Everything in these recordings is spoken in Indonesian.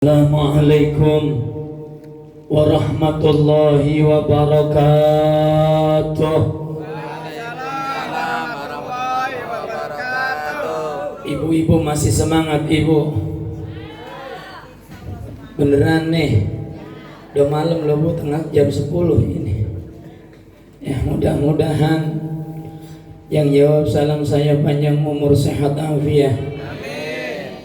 Assalamualaikum warahmatullahi wabarakatuh. Ibu-ibu masih semangat ibu? Beneran nih, udah malam loh bu, tengah jam 10 ini. Ya mudah-mudahan yang jawab salam saya panjang umur sehat afiat.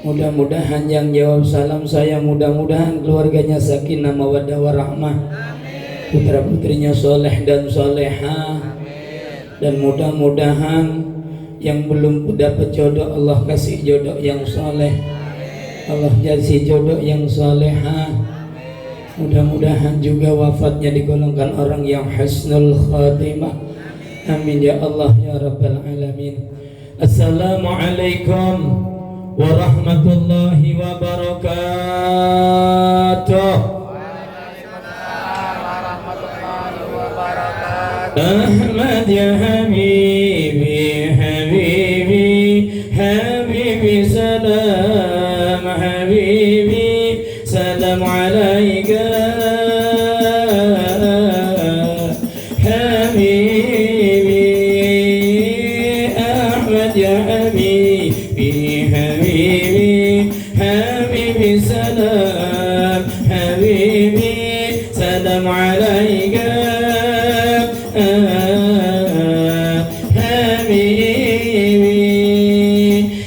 Mudah-mudahan yang jawab salam saya, mudah-mudahan keluarganya sakinah mawaddah warahmah, putra putrinya soleh dan soleha, dan mudah-mudahan yang belum dapat jodoh Allah kasih jodoh yang soleh, Allah kasih jodoh yang soleha. Mudah-mudahan juga wafatnya digolongkan orang yang husnul khatimah. Amin ya Allah ya rabbal alamin. Assalamualaikum warahmatullahi wabarakatuh. Ahmad ya habibi, habibi, habibi, salam habibi, salam alaika habibi. Ahmad ya habibi, habibi, habibi, salam habibi, salam alaika habibi.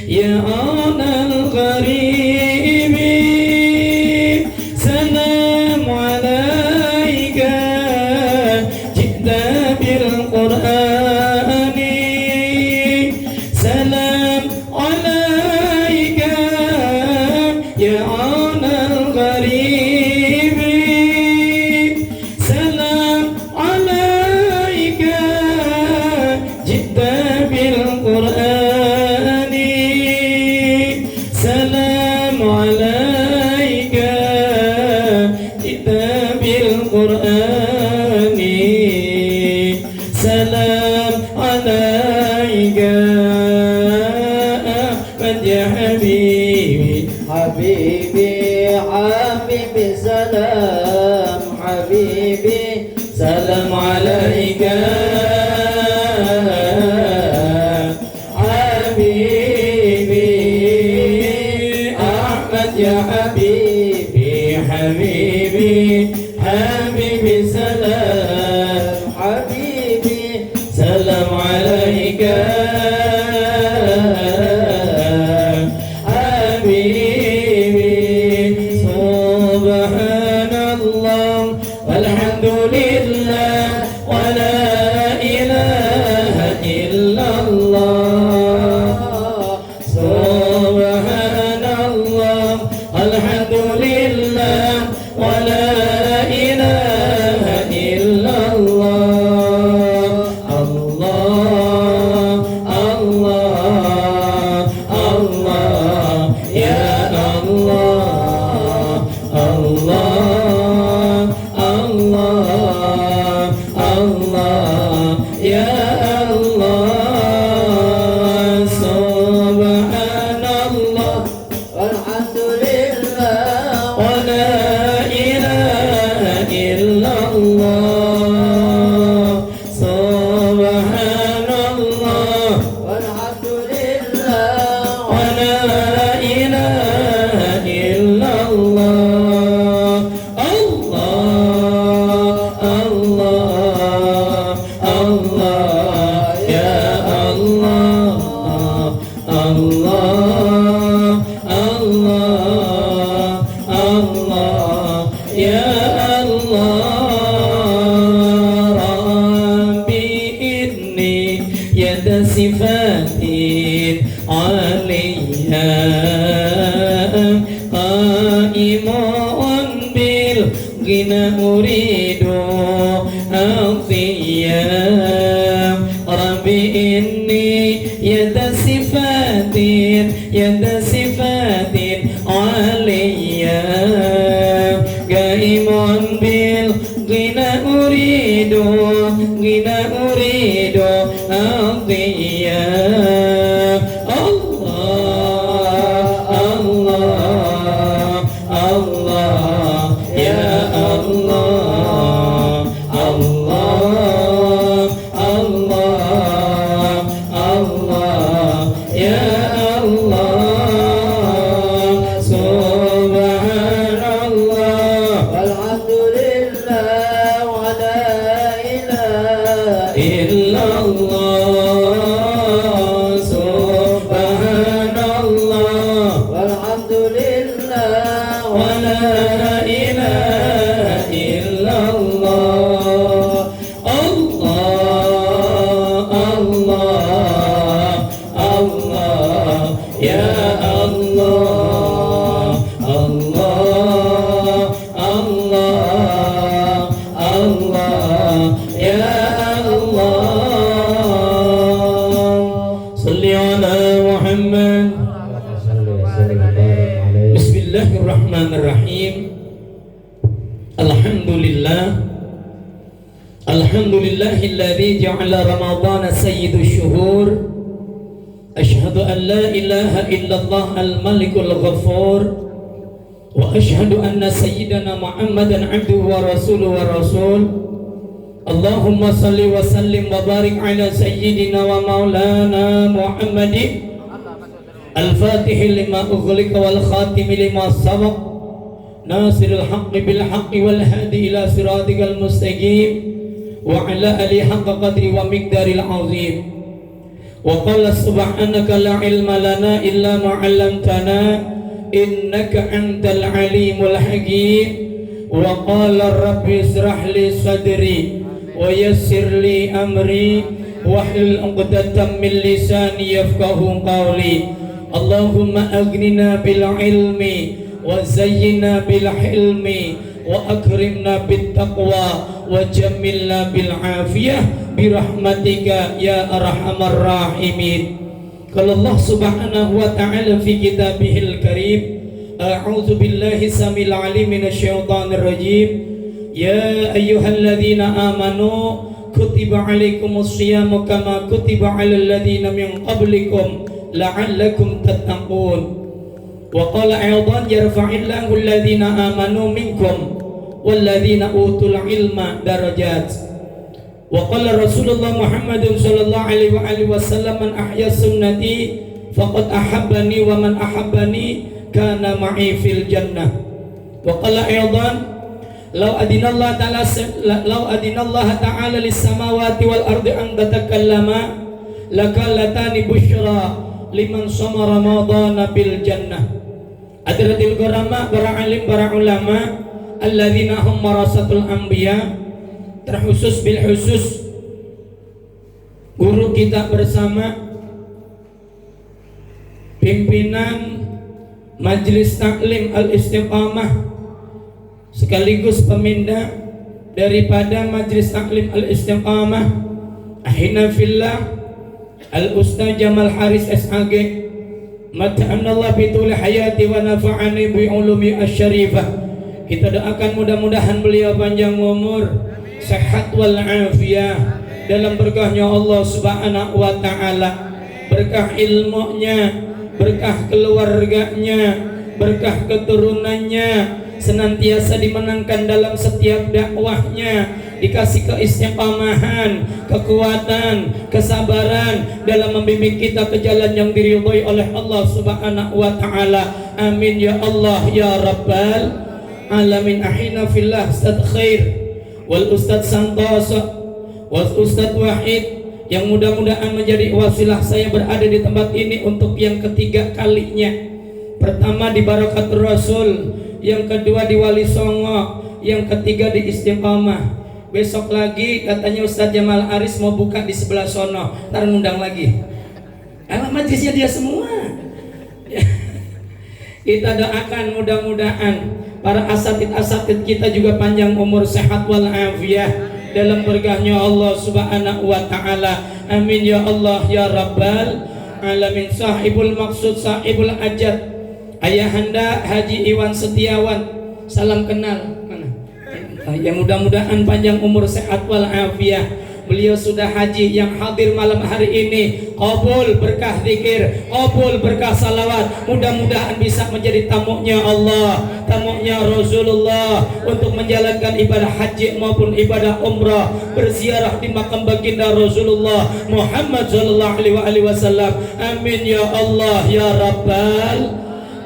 Ya anal gharibi, salam alaika, jita bil qur'ani, salam alaika. Ya anal gharibi, salam alaika, jita bil qur'ani, salam alaika, jita bil qur'ani, salam alaika. Ahmad ya habibi, habibi, habibi, salam habibi, salam alaika habibi. Ahmad ya habibi, habibi, habibi, salam habibi, salam alaika habibi. Subhanallah walhamdulillah wa la ilaha illallah. Subhanallah walhamdulillah wa la ilaha illallah. Allah, Allah, Allah, ya Allah, Allah, Allah, Allah, ya Allah. Subhanallah walhamdulillah wa la ilaha illallah. Subhanallah walhamdulillah wa la ilaha illallah. Allah, Allah, Allah, ya Allah, Allah, Allah, Allah, ya Allah. Rabbi inni yada sifatin aliyah, qaimun bil ghina uridu atiyah. Rabbi inni yada sifatin, yada sifatin aliyah, qaimun bil ghina uridu, ghina uridu atiyah. Allah, Allah, Allah. Allah, ya Allah, Allah, Allah, Allah, ya Allah, subhanallah, walhamdulillah, wa la ilaha illallah, subhanallah, walhamdulillah, wa la ilaha illallah. Allah, Allah, Allah, ya Allah, Allah, Allah, Allah, ya Allah. Salli ala Muhammad. Bismillahirrahmanirrahim. Alhamdulillah. Alhamdulillahilladzi ja'ala Ramadhana sayyidus syuhur. Asyhadu an la ilaha illallah al-malikul ghafur. Wa asyhadu anna sayyidana Muhammadan abduhu wa rasuluhu wa rasul. Allahumma salli wa sallim wa barik ala sayyidina wa maulana Muhammadin al-fatih lima ughliqa wal khatim lima sabaq nasirul haqqi bil haqqi wal hadi ila siratikal mustaqim wa ala alihi haqqa qadri wa miqdaril azim. Wa qala subhanaka la ilma lana illa ma 'allamtana innaka antal alimul hakim. Wa qala rabbi israh li sadri wa yassir li amri wahlul 'uqdatam min lisani yafqahu qawli. Allahumma aghnina bil ilmi wa zayyina bil hilmi wa akrimna bit taqwa wa jammilna bil afiyah bi rahmatika ya arhamar rahimin. Qala Allah subhanahu wa ta'ala fi kitabihil karim, a'udzu billahi samil alim minasy syaithanir rajim. Ya ayyuhalladzina amanu kutiba alaikumus syiyamu kama kutiba alal ladzina min qablikum la'allakum tattaqun. Wa qala aidan yarfa'illahu alladhina amanu minkum walladhina utul ilma darajat. Wa qala Rasulullah Muhammadun sallallahu alaihi wa alihi wasallam man ahya sunnati faqad ahabbani wa man ahabbani kana ma'i fil jannah. Wa qala aidan law adinallahu ta'ala lis samawati wal ardi an tatakallama lakalatani busyra liman sama ramadhana bil jannah. Adratil gharama, para alim, para ulama, alladzina hum warasatul anbiya, terkhusus bil khusus guru kita bersama pimpinan Majelis Taklim Al-Istiqamah sekaligus pemindah daripada Majelis Taklim Al-Istiqamah ahina fillah Al-Ustaz Jamal Haris SAG, mata'anallah bituli hayati wa nafa'ani bi'ulumi asyarifah. Kita doakan mudah-mudahan beliau panjang umur, sehat wal afiyah dalam berkahnya Allah subhanahu wa ta'ala, berkah ilmunya, berkah keluarganya, berkah keturunannya, senantiasa dimenangkan dalam setiap dakwahnya, dikasih keistiqamahan, kekuatan, kesabaran dalam membimbing kita ke jalan yang diridhai oleh Allah subhanahu wa ta'ala. Amin ya Allah ya Rabbal alamin. Ahina fillah Ustaz Khair wal Ustaz Santoso wal Ustaz Wahid, yang mudah-mudahan menjadi wasilah saya berada di tempat ini untuk yang ketiga kalinya. Pertama di Barakatul Rasul, yang kedua di Wali Songo, yang ketiga di Istiqamah. Besok lagi katanya Ustaz Jamal Haris mau buka di sebelah sono, ntar ngundang lagi. Majlisnya dia semua. Kita doakan mudah-mudahan para asatid kita juga panjang umur, sehat wal afiyah dalam berkahnya Allah subhanahu wa ta'ala. Amin ya Allah ya Rabbal alamin. Sahibul maksud, sahibul ajat, Ayahanda Haji Iwan Setiawan, salam kenal. Mana? Ya mudah-mudahan panjang umur, sehat wal afiyah beliau sudah haji, yang hadir malam hari ini qabul berkah zikir, qabul berkah salawat, mudah-mudahan bisa menjadi tamunya Allah, tamunya Rasulullah untuk menjalankan ibadah haji maupun ibadah umrah, berziarah di makam baginda Rasulullah Muhammad sallallahu alaihi wasallam. Amin ya Allah ya Rabbal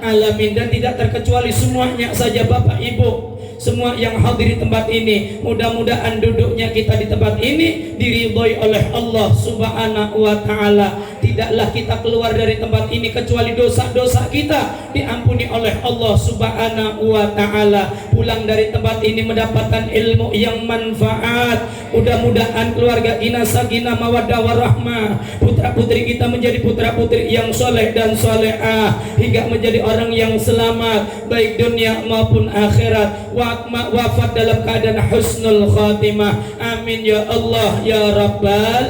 alamin. Dan tidak terkecuali semuanya saja Bapak Ibu, semua yang hadir di tempat ini, mudah-mudahan duduknya kita di tempat ini diridhoi oleh Allah Subhanahu wa taala. Tidaklah kita keluar dari tempat ini kecuali dosa-dosa kita diampuni oleh Allah Subhanahu wa taala. Pulang dari tempat ini mendapatkan ilmu yang manfaat. Mudah-mudahan keluarga kita sakinah mawaddah warahmah, putra-putri kita menjadi putra-putri yang soleh dan solehah, hingga menjadi orang yang selamat baik dunia maupun akhirat, wafat dalam keadaan husnul khatimah. Amin ya Allah ya Rabbal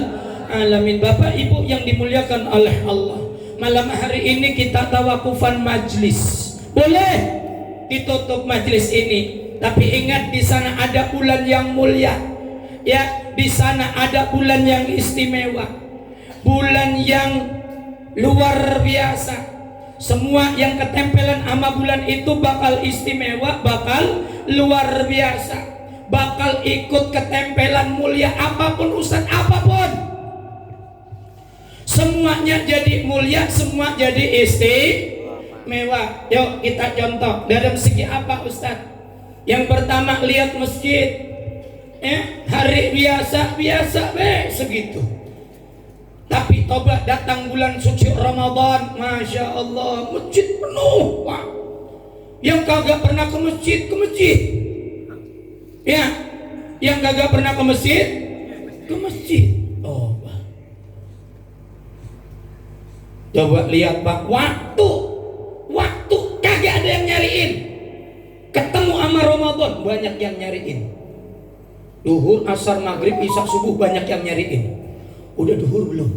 alamin. Bapak Ibu yang dimuliakan oleh Allah, malam hari ini kita tawakufan majlis. Boleh ditutup majlis ini, tapi ingat di sana ada bulan yang mulia. Ya, di sana ada bulan yang istimewa, bulan yang luar biasa. Semua yang ketempelan sama bulan itu bakal istimewa, bakal luar biasa, bakal ikut ketempelan mulia apapun, ustaz apapun. Semuanya jadi mulia, semua jadi istimewa. Yuk kita contoh dalam segi apa ustaz? Yang pertama lihat masjid. Hari biasa segitu. Tapi tobat datang bulan suci Ramadan, Masya Allah, masjid penuh. Wah. Yang kagak pernah ke masjid. Ya, yang kagak pernah ke masjid. Oh, Pak. Coba lihat Pak, waktu kagak ada yang nyariin. Ketemu sama Ramadan banyak yang nyariin. Duhur, asar, maghrib, isya, subuh banyak yang nyariin. Udah duhur belum?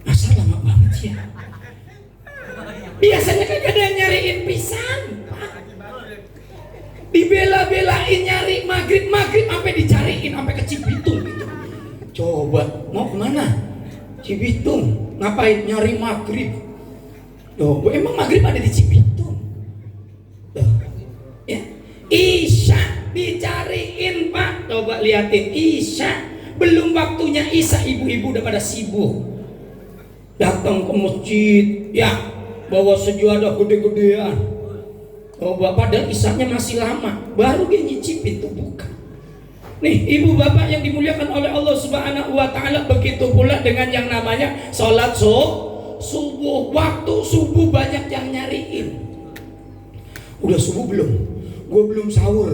Asar lama banget ya. Biasanya kan ada yang nyariin pisan. Dibela-belain nyari maghrib sampai dicariin sampai ke Cibitung gitu. Coba mau kemana? Cibitung. Ngapain nyari maghrib? Loh, emang maghrib ada di Cibitung? Loh, ya. Isya dicariin Pak. Coba liatin Isya. Belum waktunya Isya, ibu-ibu udah pada sibuk. Datang ke masjid, ya, bawa sejadah gede-gedean. Coba padahal Isyanya masih lama, baru dia nyicipin tuh buka. Nih, ibu bapak yang dimuliakan oleh Allah Subhanahu wa taala, begitu pula dengan yang namanya salat subuh. Waktu subuh banyak yang nyariin. Udah subuh belum? Gue belum sahur.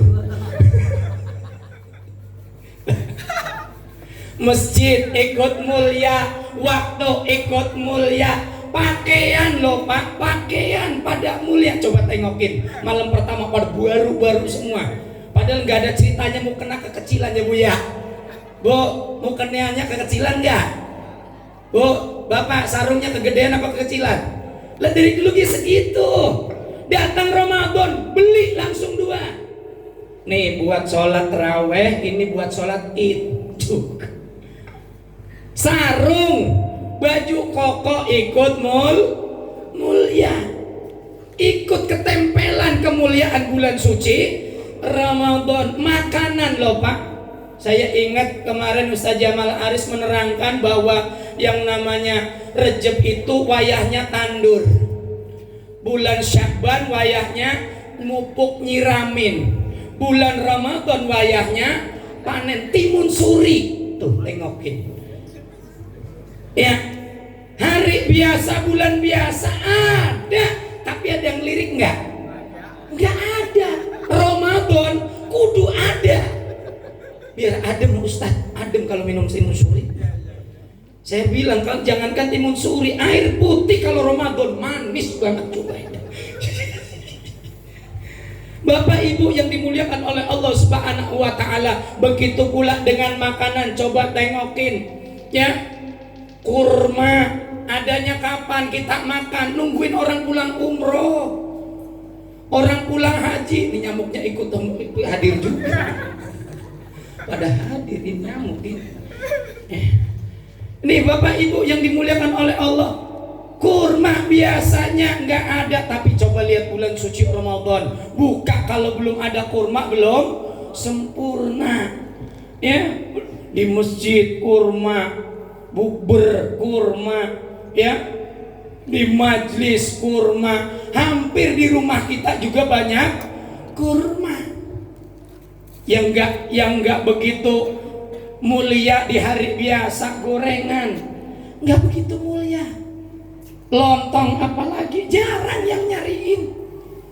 Masjid ikut mulia, waktu ikut mulia, pakaian loh Pak, pakaian pada mulia. Coba tengokin, malam pertama pada baru semua. Padahal nggak ada ceritanya mau kena kekecilan ya Bu ya. Bu, mau kenanya kekecilan nggak? Bu, Bapak sarungnya kegedean apa kekecilan? Lah dari dulu dia segitu. Datang Ramadan, beli langsung 2. Nih buat sholat taraweh, ini buat sholat id. Sarung, baju koko ikut mulia, ikut ketempelan kemuliaan bulan suci Ramadan. Makanan loh Pak, saya ingat kemarin Ustaz Jamal Aris menerangkan bahwa yang namanya Rejab itu wayahnya tandur, bulan Syakban wayahnya mupuk nyiramin, bulan Ramadan wayahnya panen timun suri. Tuh tengokin. Ya, hari biasa, bulan biasa ada, tapi ada yang lirik nggak? Nggak ada. Ramadan kudu ada. Biar adem Ustaz, adem kalau minum timun suri. Saya bilang kalau jangankan timun suri, air putih kalau Ramadan manis banget coba. Bapak Ibu yang dimuliakan oleh Allah Subhanahu wa taala, begitu pula dengan makanan. Coba tengokin ya. Kurma adanya kapan kita makan? Nungguin orang pulang umroh, orang pulang haji. Ini nyamuknya ikut hadir juga. pada hadirin nyamuk ini. Nih Bapak Ibu yang dimuliakan oleh Allah, kurma biasanya nggak ada, tapi coba lihat bulan suci Ramadan, buka kalau belum ada kurma belum sempurna. Ya, di masjid kurma, bukber kurma, ya, di majlis kurma, hampir di rumah kita juga banyak kurma. Yang nggak begitu mulia di hari biasa, gorengan nggak begitu mulia, lontong apalagi jarang yang nyariin.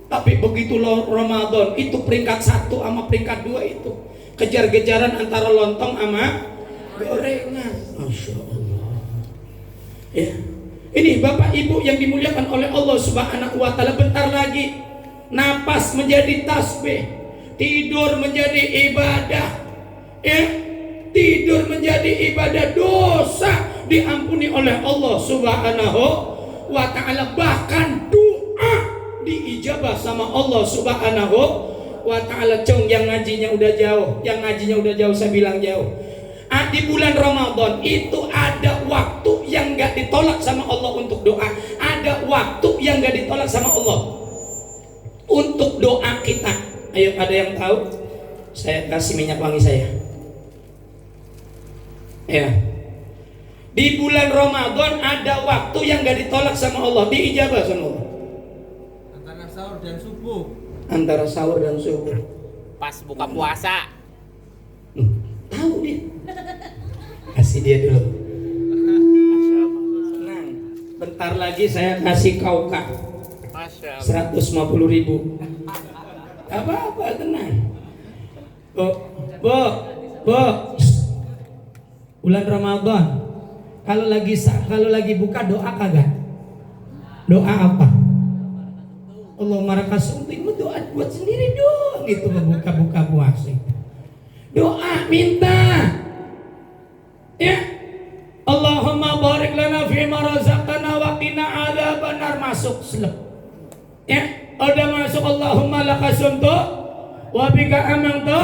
Tapi begitu Ramadan itu peringkat 1 sama peringkat 2 itu kejar-kejaran antara lontong sama gorengan. Masya Allah. Ya, ini Bapak Ibu yang dimuliakan oleh Allah Subhanahu wa Ta'ala, bentar lagi napas menjadi tasbih, tidur menjadi ibadah, ya, tidur menjadi ibadah, dosa diampuni oleh Allah Subhanahu wa Ta'ala, bahkan doa diijabah sama Allah Subhanahu wa Ta'ala. Cong, yang ngajinya udah jauh, saya bilang jauh. Di bulan Ramadan itu ada waktu yang gak ditolak sama Allah untuk doa, ada waktu yang gak ditolak sama Allah untuk doa kita. Ayo, ada yang tahu? Saya kasih minyak wangi saya. Ya, di bulan Ramadan ada waktu yang gak ditolak sama Allah, diijabah sama Allah. Antara sahur dan subuh. Antara sahur dan subuh. Pas buka puasa. Tahu dia. Kasih dia dulu. Senang. Bentar lagi saya kasih kau kak. 150.000. Apa-apa, tenang. Bo. Bulan Ramadan, kalau lagi buka doa kagak? Doa apa? Allahumma rakasum, doa buat sendiri dong, itu buka puasa. Doa minta, ya, Allahumma barik lana fima razaqtana wa qina adzabannar, masuk selep. Ya, udah masuk Allahumma lakasumtu wa bika amantu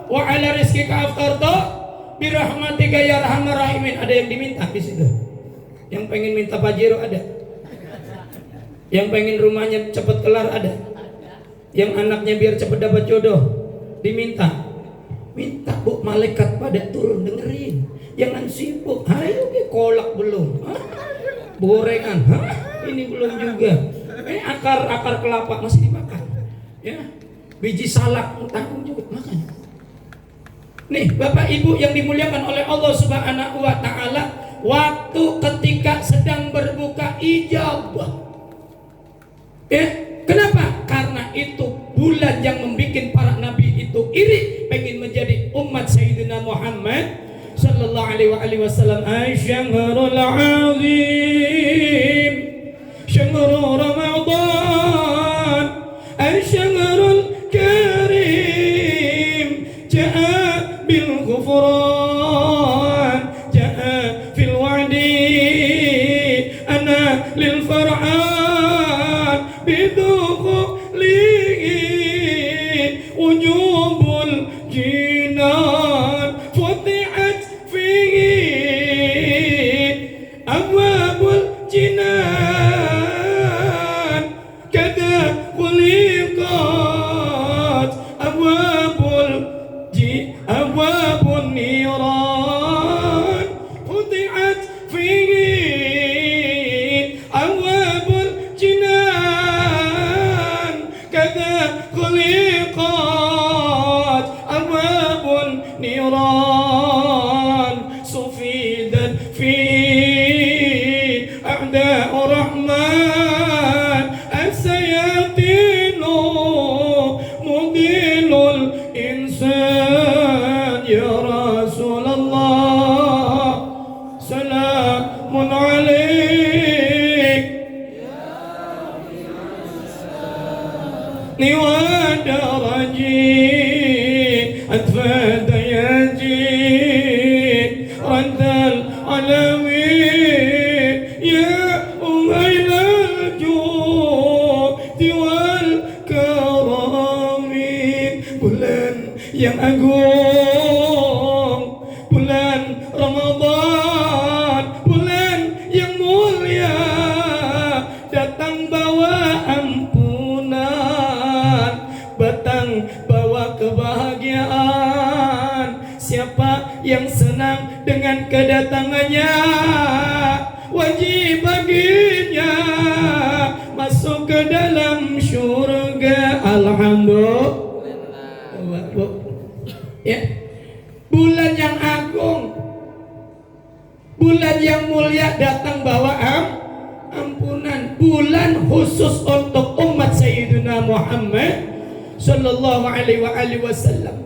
wa ala rizqika aftartu birahmatika ya arhamar rahimin. Ada yang diminta di situ. Yang pengen minta Pajero ada. Yang pengen rumahnya cepat kelar ada. Yang anaknya biar cepat dapat jodoh diminta. Minta Bu, malaikat pada turun dengerin. Jangan sibuk. Ayo ke kolak belum? Hah? Gorengan. Hah? Ini belum juga. Akar kelapa masih dimakan. Ya. Biji salak tanggung juga makan. Nih Bapak Ibu yang dimuliakan oleh Allah Subhanahu wa Ta'ala, waktu ketika sedang berbuka ijabah. Kenapa? Karena itu bulan yang membuat para nabi itu iri, pengen menjadi umat Sayyidina Muhammad sallallahu alaihi wasallam. Asy-syahrul 'azim, syahrul Ramadan, asy-syahrul karim, ja'a bil ghufran, ja'a fil wa'di, ana lil far'an bidukhulihi wujubul jinan, futihat fihi abwabul jinan, kada khuliqat abwabun niran, futihat fihi abwabul jinan, kada khuliqat abwabun niran, sufidat fi a'da'ur rahman as-sayatinu mudilul insan. Ya Rasulullah, salamun alaik, ni wa daraji atfa dayaji radal alamin, ya umailal judi wal karamin. Bulan yang agung, bawa kebahagiaan. Siapa yang senang dengan kedatangannya, wajib baginya masuk ke dalam surga. Alhamdulillah. Ya, bulan yang agung, bulan yang mulia datang bawa ampunan. Bulan khusus untuk umat Sayyidina Muhammad sallallahu alaihi wasallam.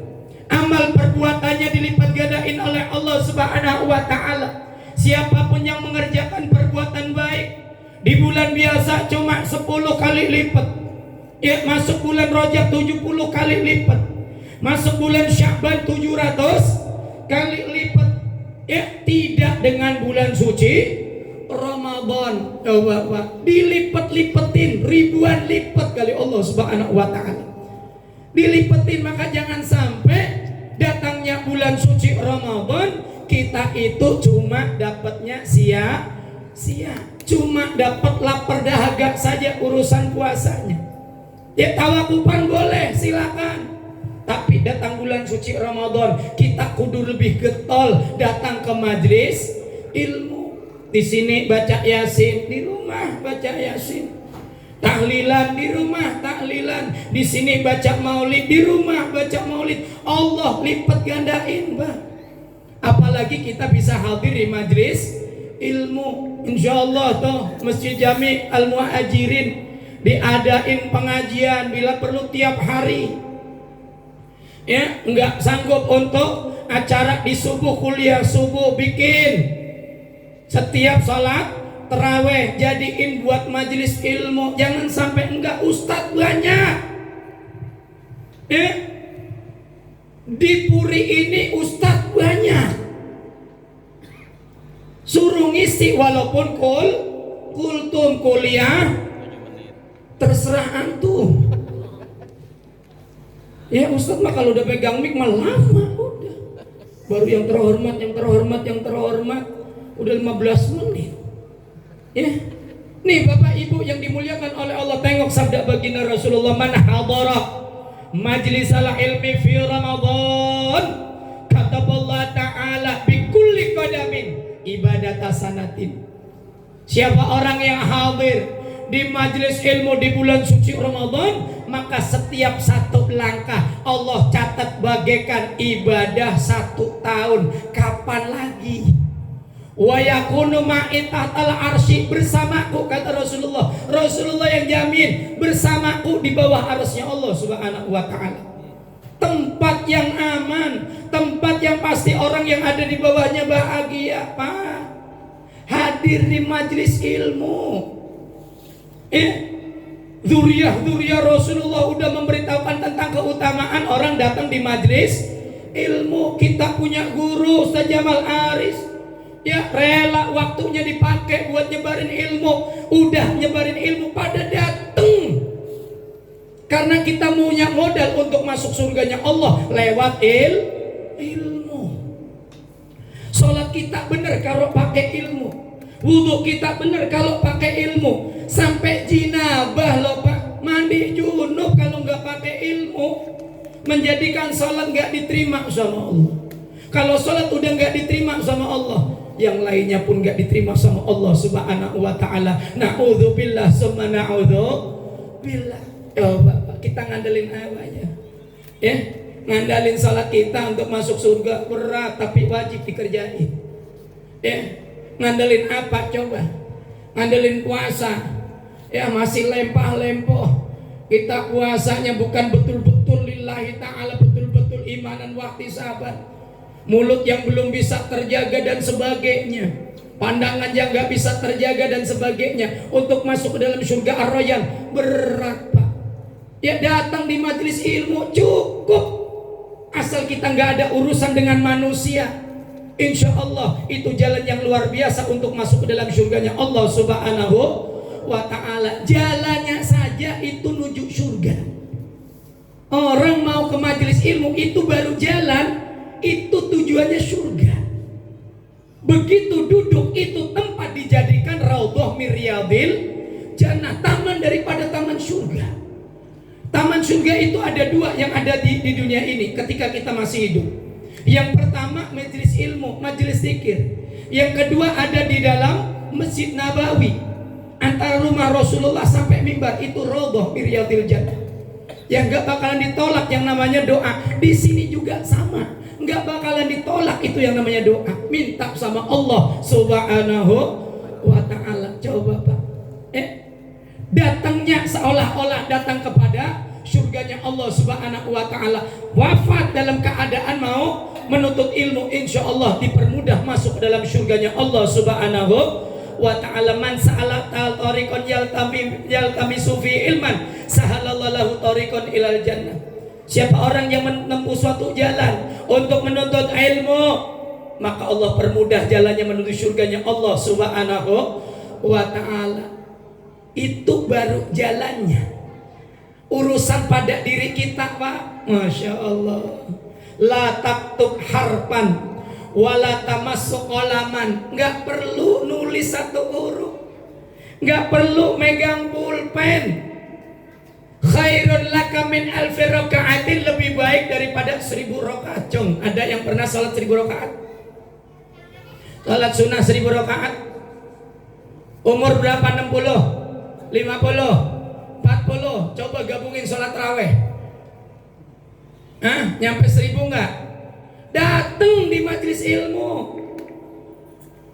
Amal perbuatannya dilipat gandain oleh Allah Subhanahu wa taala. Siapapun yang mengerjakan perbuatan baik di bulan biasa cuma 10 kali lipat. Ya, masuk bulan Rajab 70 kali lipat. Masuk bulan Sya'ban 700 kali lipat. Ya, tidak dengan bulan suci Ramadan. Dilipat-lipetin ribuan lipat kali Allah Subhanahu wa taala. Dilipetin, maka jangan sampai datangnya bulan suci Ramadan kita itu cuma dapatnya sia-sia, cuma dapat lapar dahaga saja urusan puasanya. Ya, tawakupan boleh, silakan. Tapi datang bulan suci Ramadan, kita kudu lebih getol datang ke majelis ilmu. Di sini baca Yasin, di rumah baca Yasin. Tahlilan di rumah, tahlilan. Di sini baca maulid, di rumah baca maulid. Allah lipat gandain, Bah. Apalagi kita bisa hadir di majelis ilmu. Insyaallah toh Masjid Jami Al-Muhajirin diadain pengajian bila perlu tiap hari. Ya, enggak sanggup untuk acara di subuh, kuliah subuh, bikin setiap salat terawih jadiin buat majelis ilmu. Jangan sampai enggak, ustadz banyak. Di Puri ini ustadz banyak. Suruh ngisi walaupun kultum kuliah terserah antum. Ya, ustadz mah kalau udah pegang mic mah lama udah. Baru yang terhormat udah 15 menit. Ya. Nih Bapak Ibu yang dimuliakan oleh Allah, tengok sabda baginda Rasulullah, man hadara majlisal ilmi fi Ramadan kataballahu ta'ala bi kulli qadamin ibadata sanatin. Siapa orang yang hadir di majelis ilmu di bulan suci Ramadan, maka setiap satu langkah Allah catat bagaikan ibadah 1 tahun. Kapan lagi? Wa yakunu ma'i tahtal arsy, bersamaku, kata Rasulullah. Rasulullah yang jamin bersamaku di bawah arsy Allah Subhanahu wa taala. Tempat yang aman, tempat yang pasti orang yang ada di bawahnya bahagia, Pak. Hadir di majelis ilmu. Dzurriyyah Rasulullah udah memberitahukan tentang keutamaan orang datang di majelis ilmu. Kita punya guru Ustaz Jamal Aris, ya rela waktunya dipakai buat nyebarin ilmu. Udah nyebarin ilmu pada dateng, karena kita punya modal untuk masuk surganya Allah lewat ilmu. Sholat kita benar kalau pakai ilmu, wudhu kita benar kalau pakai ilmu. Sampai jinabah loh Pak, mandi junub kalau nggak pakai ilmu, menjadikan sholat nggak diterima sama Allah. Kalau sholat udah nggak diterima sama Allah, yang lainnya pun nggak diterima sama Allah Subhanahu wa taala. Na'udzubillah summa na'udzubillah. Bapak, kita ngandelin apa aja? Ya, ngandalin sholat kita untuk masuk surga berat tapi wajib dikerjain. Ya, ngandelin apa coba? Ngandelin puasa. Ya, masih lempah-lempoh. Kita puasanya bukan betul-betul lillahi ta'ala, betul-betul imanan wahtisaban. Mulut yang belum bisa terjaga dan sebagainya, pandangan yang gak bisa terjaga dan sebagainya. Untuk masuk ke dalam surga Ar-Rayyan berat Pak. Ya, datang di majelis ilmu cukup, asal kita gak ada urusan dengan manusia. Insya Allah itu jalan yang luar biasa untuk masuk ke dalam surganya Allah Subhanahu wa ta'ala. Jalannya saja itu menuju surga. Orang mau ke majelis ilmu itu baru jalan, itu tujuannya surga. Begitu duduk itu tempat dijadikan raudhah min riyadil jannah, taman daripada taman surga. Taman surga itu ada dua yang ada di dunia ini ketika kita masih hidup. Yang pertama majelis ilmu, majelis zikir. Yang kedua ada di dalam Masjid Nabawi, antara rumah Rasulullah sampai mimbar, itu Raudhah min Riyadhil Jannah. Yang gak bakalan ditolak yang namanya doa. Di sini juga sama, gak bakalan ditolak itu yang namanya doa. Minta sama Allah Subhanahu wa ta'ala. Coba Pak, datangnya seolah-olah datang kepada surganya Allah Subhanahu wa ta'ala. Wafat dalam keadaan mau menuntut ilmu, insya Allah dipermudah masuk dalam surganya Allah Subhanahu wa ta'ala. Man sa'ala tariqan yaltamisu fi ilman sahalallahu lahu tariqan ilal jannah. Siapa orang yang menempuh suatu jalan untuk menuntut ilmu, maka Allah permudah jalannya menuju surganya Allah Subhanahu wa ta'ala. Itu baru jalannya. Urusan pada diri kita Pak, Masya Allah. La taktub harpan wala tamassuq qalaman. Gak perlu nulis satu huruf, gak perlu megang pulpen. Khairun laka min alfi raka'atin, lebih baik daripada 1000 rakaat. Cung, ada yang pernah salat 1000 rakaat? Salat sunnah 1000 rakaat. Umur berapa? 60? 50, 40, coba gabungin sholat raweh. Nyampe 1000 enggak? Datang di majelis ilmu.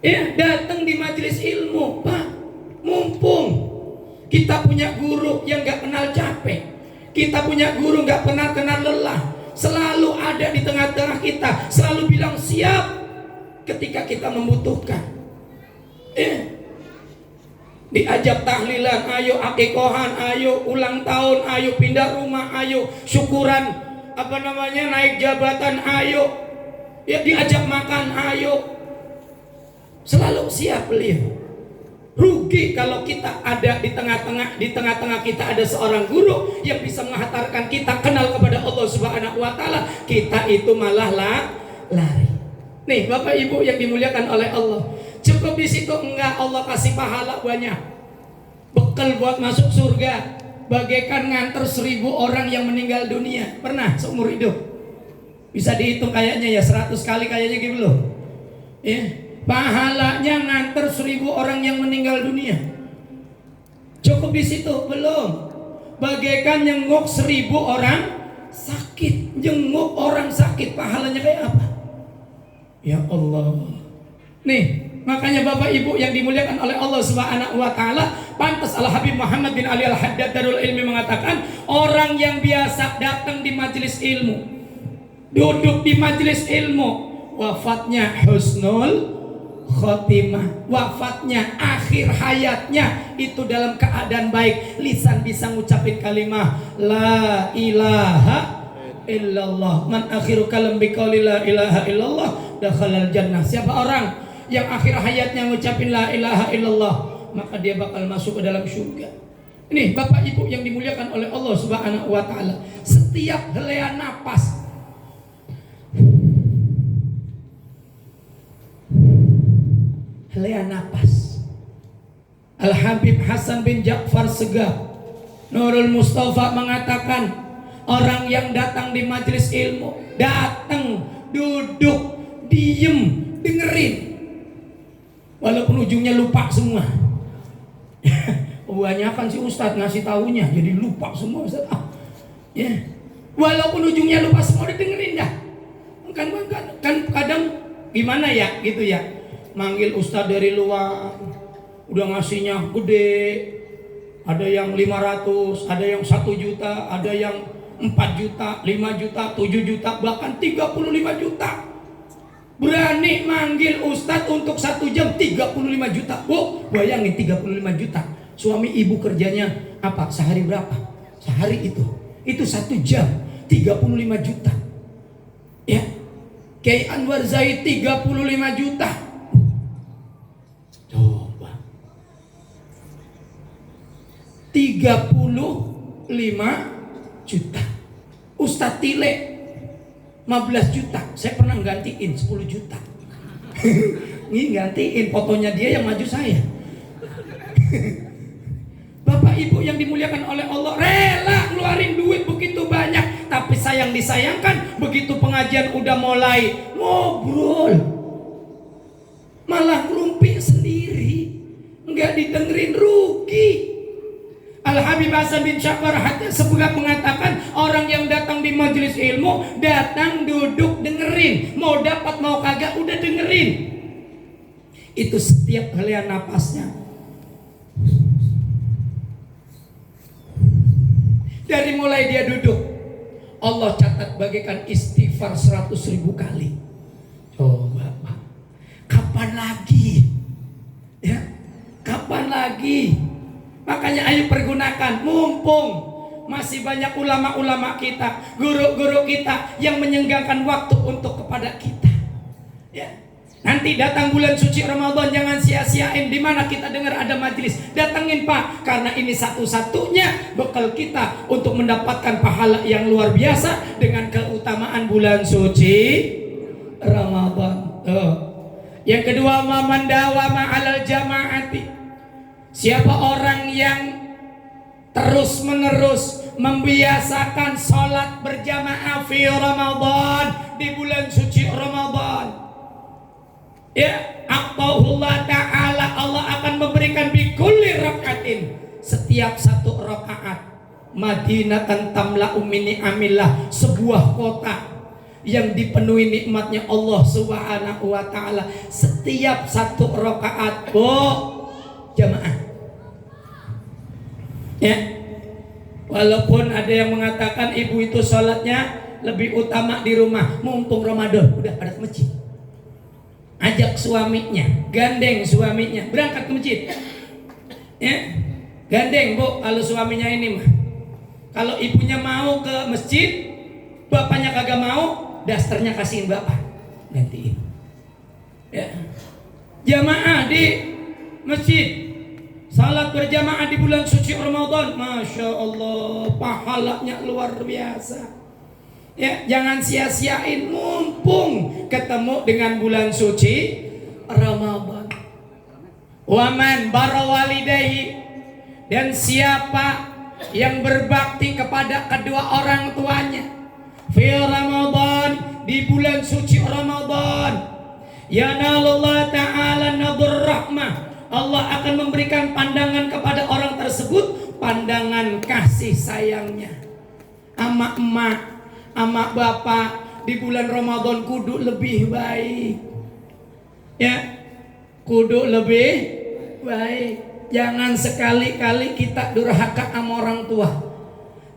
Ya, datang di majelis ilmu, Pak. Mumpung kita punya guru yang enggak kenal capek. Kita punya guru enggak pernah kenal lelah. Selalu ada di tengah-tengah kita, selalu bilang siap ketika kita membutuhkan. Diajak tahlilan, ayo akikohan, ayo ulang tahun, ayo pindah rumah, ayo syukuran, naik jabatan, ayo ya, diajak makan, ayo. Selalu siap beliau. Rugi kalau kita ada di tengah-tengah kita ada seorang guru yang bisa menghantarkan kita kenal kepada Allah Subhanahu wa ta'ala, kita itu malah lari. Nih Bapak Ibu yang dimuliakan oleh Allah, cukup di situ enggak, Allah kasih pahala banyak, bekal buat masuk surga, bagaikan nganter 1000 orang yang meninggal dunia. Pernah seumur hidup? Bisa dihitung kayaknya ya, 100 kali kayaknya gitu loh. Ya, pahalanya nganter 1000 orang yang meninggal dunia. Cukup di situ? Belum. Bagaikan nyenguk 1000 orang sakit. Jenguk orang sakit, pahalanya kayak apa? Ya Allah. Nih, makanya Bapak Ibu yang dimuliakan oleh Allah Subhanahu wa ta'ala, pantas Al Habib Muhammad bin Ali Al Haddad Darul Ilmi mengatakan, orang yang biasa datang di majelis ilmu, duduk di majelis ilmu, wafatnya husnul khotimah, wafatnya akhir hayatnya itu dalam keadaan baik, lisan bisa ngucapin kalimah la ilaha illallah. Man akhiru kalam biqauli la ilaha illallah dakhalal jannah. Siapa orang yang akhir hayatnya ngucapin la ilaha illallah, maka dia bakal masuk ke dalam surga. Ini Bapak Ibu yang dimuliakan oleh Allah Subhanahu wa ta'ala, setiap hela napas Al Habib Hasan bin Ja'far Segaf Nurul Mustafa mengatakan, orang yang datang di majelis ilmu, datang, duduk, diem, dengerin, walaupun ujungnya lupa semua. Kebanyakan si Ustadz ngasih tahunya jadi lupa semua Ustadz. Ya. Walaupun ujungnya lupa semua, dengerin dah. Kan kadang gimana ya gitu ya, manggil Ustadz dari luar, udah ngasihnya gede, ada yang 500, ada yang 1 juta, ada yang 4 juta, 5 juta, 7 juta, bahkan 35 juta. Berani manggil Ustadz untuk 1 jam 35 juta. Wow, bayangin 35 juta. Suami ibu kerjanya apa? Sehari berapa? Sehari itu 1 jam 35 juta. Ya. Kiai Anwar Zaid 35 juta. Coba 35 juta. Ustadz Tile 15 juta. Saya pernah gantiin 10 juta. Ini gantiin fotonya dia yang maju saya. Bapak Ibu yang dimuliakan oleh Allah, rela ngeluarin duit begitu banyak. Tapi disayangkan begitu pengajian udah mulai ngobrol, malah ngerumpi sendiri, nggak didengerin, rugi. Al-Habib Hasan bin Syakar Hatta sebuah mengatakan, orang yang datang di majelis ilmu datang duduk dengerin, mau dapat mau kagak udah dengerin. Itu setiap helian napasnya. Dari mulai dia duduk, Allah catat bagaikan istighfar 100.000 kali. Coba Pak, kapan lagi? Ya, kapan lagi? Makanya ayo pergunakan, mumpung masih banyak ulama-ulama kita, guru-guru kita yang menyenggangkan waktu untuk kepada kita. Ya. Nanti datang bulan suci Ramadan, jangan sia-siain di mana kita dengar ada majelis. Datangin Pak, karena ini satu-satunya bekal kita untuk mendapatkan pahala yang luar biasa dengan keutamaan bulan suci Ramadan. Yang kedua, man dawama 'alal jama'ati. Siapa orang yang terus-menerus membiasakan sholat berjamaah fi Ramadan, di bulan suci Ramadan, ya, Allah Ta'ala, Allah akan memberikan bikulli rakaatin, setiap satu rakaat, Madinatan tamla'u min ni'amillah, sebuah kota yang dipenuhi nikmatnya Allah Subhanahu wa Ta'ala. Setiap satu rakaat jamaah. Ya, walaupun ada yang mengatakan ibu itu sholatnya lebih utama di rumah, mumpung Ramadan udah pada ke masjid, ajak suaminya, gandeng suaminya berangkat ke masjid. Ya, gandeng Bu kalau suaminya ini mah. Kalau ibunya mau ke masjid, bapaknya kagak mau, dasternya kasihin bapak, gantiin. Ya, jamaah di masjid, salat berjamaah di bulan suci Ramadan, Masya Allah, pahalanya luar biasa. Ya, jangan sia-siain, mumpung ketemu dengan bulan suci Ramadan. Waman barawalidayhi, dan siapa yang berbakti kepada kedua orang tuanya fi Ramadan, di bulan suci Ramadan, yanalullah ta'ala nadur rahmah, Allah akan memberikan pandangan kepada orang tersebut, pandangan kasih sayangnya. Ama emak, ama bapak, di bulan Ramadan kudu lebih baik. Ya, kudu lebih baik. Jangan sekali-kali kita durhaka sama orang tua.